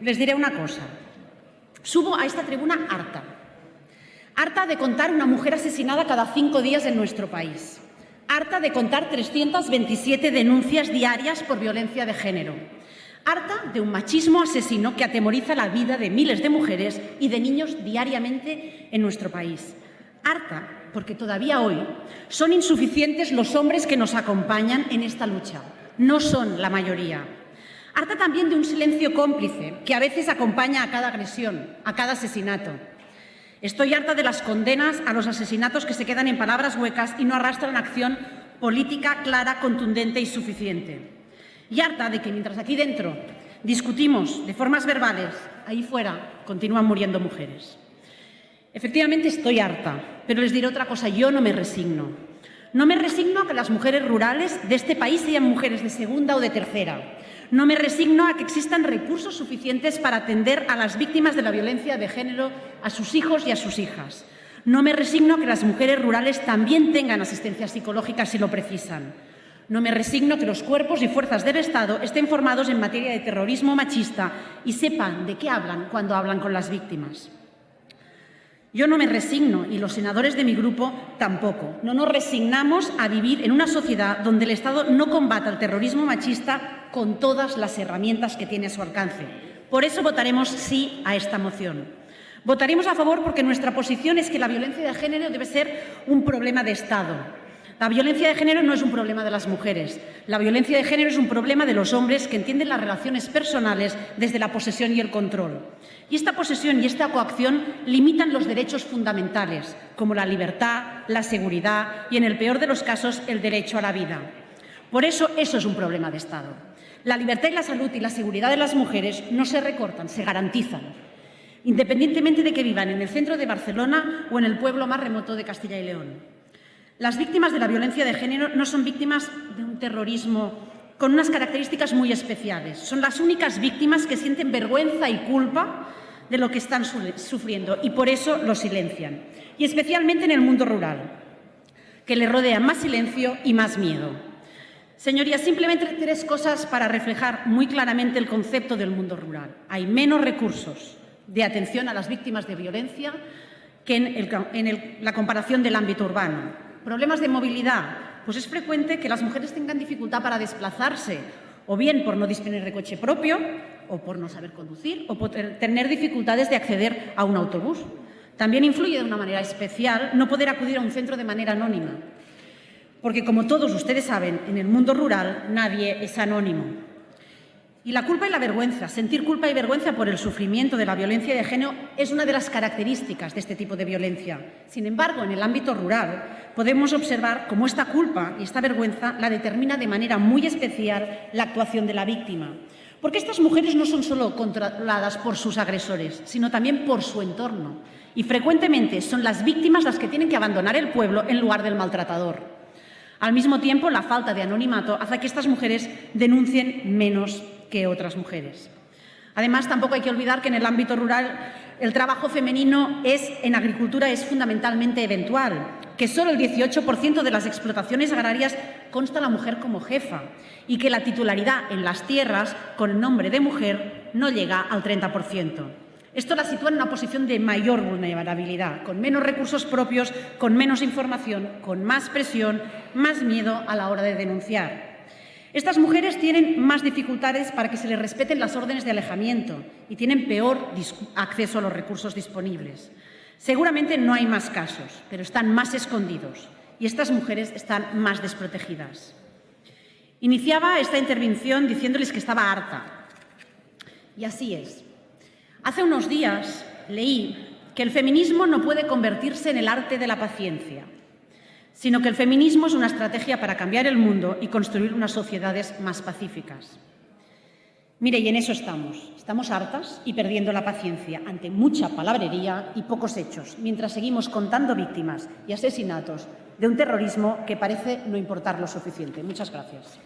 Les diré una cosa. Subo a esta tribuna harta. Harta de contar una mujer asesinada cada 5 días en nuestro país. Harta de contar 327 denuncias diarias por violencia de género. Harta de un machismo asesino que atemoriza la vida de miles de mujeres y de niños diariamente en nuestro país. Harta porque todavía hoy son insuficientes los hombres que nos acompañan en esta lucha. No son la mayoría. Harta también de un silencio cómplice que a veces acompaña a cada agresión, a cada asesinato. Estoy harta de las condenas a los asesinatos que se quedan en palabras huecas y no arrastran acción política clara, contundente y suficiente. Y harta de que mientras aquí dentro discutimos de formas verbales, ahí fuera continúan muriendo mujeres. Efectivamente estoy harta, pero les diré otra cosa, yo no me resigno. No me resigno a que las mujeres rurales de este país sean mujeres de segunda o de tercera. No me resigno a que existan recursos suficientes para atender a las víctimas de la violencia de género, a sus hijos y a sus hijas. No me resigno a que las mujeres rurales también tengan asistencia psicológica si lo precisan. No me resigno a que los cuerpos y fuerzas del Estado estén formados en materia de terrorismo machista y sepan de qué hablan cuando hablan con las víctimas. Yo no me resigno, y los senadores de mi grupo tampoco. No nos resignamos a vivir en una sociedad donde el Estado no combata el terrorismo machista con todas las herramientas que tiene a su alcance. Por eso votaremos sí a esta moción. Votaremos a favor porque nuestra posición es que la violencia de género debe ser un problema de Estado. La violencia de género no es un problema de las mujeres. La violencia de género es un problema de los hombres que entienden las relaciones personales desde la posesión y el control. Y esta posesión y esta coacción limitan los derechos fundamentales, como la libertad, la seguridad y, en el peor de los casos, el derecho a la vida. Por eso es un problema de Estado. La libertad y la salud y la seguridad de las mujeres no se recortan, se garantizan, independientemente de que vivan en el centro de Barcelona o en el pueblo más remoto de Castilla y León. Las víctimas de la violencia de género no son víctimas de un terrorismo con unas características muy especiales. Son las únicas víctimas que sienten vergüenza y culpa de lo que están sufriendo y por eso lo silencian. Y especialmente en el mundo rural, que le rodea más silencio y más miedo. Señorías, simplemente 3 cosas para reflejar muy claramente el concepto del mundo rural. Hay menos recursos de atención a las víctimas de violencia que en la comparación del ámbito urbano. Problemas de movilidad. Pues es frecuente que las mujeres tengan dificultad para desplazarse, o bien por no disponer de coche propio, o por no saber conducir, o por tener dificultades de acceder a un autobús. También influye de una manera especial no poder acudir a un centro de manera anónima, porque, como todos ustedes saben, en el mundo rural nadie es anónimo. Y la culpa y la vergüenza, sentir culpa y vergüenza por el sufrimiento de la violencia de género es una de las características de este tipo de violencia. Sin embargo, en el ámbito rural podemos observar cómo esta culpa y esta vergüenza la determina de manera muy especial la actuación de la víctima. Porque estas mujeres no son solo controladas por sus agresores, sino también por su entorno. Y frecuentemente son las víctimas las que tienen que abandonar el pueblo en lugar del maltratador. Al mismo tiempo, la falta de anonimato hace que estas mujeres denuncien menos que otras mujeres. Además, tampoco hay que olvidar que en el ámbito rural el trabajo femenino en agricultura es fundamentalmente eventual, que solo el 18% de las explotaciones agrarias consta la mujer como jefa y que la titularidad en las tierras con el nombre de mujer no llega al 30%. Esto la sitúa en una posición de mayor vulnerabilidad, con menos recursos propios, con menos información, con más presión, más miedo a la hora de denunciar. Estas mujeres tienen más dificultades para que se les respeten las órdenes de alejamiento y tienen peor acceso a los recursos disponibles. Seguramente no hay más casos, pero están más escondidos y estas mujeres están más desprotegidas. Iniciaba esta intervención diciéndoles que estaba harta. Y así es. Hace unos días leí que el feminismo no puede convertirse en el arte de la paciencia, sino que el feminismo es una estrategia para cambiar el mundo y construir unas sociedades más pacíficas. Mire, y en eso estamos. Estamos hartas y perdiendo la paciencia ante mucha palabrería y pocos hechos, mientras seguimos contando víctimas y asesinatos de un terrorismo que parece no importar lo suficiente. Muchas gracias.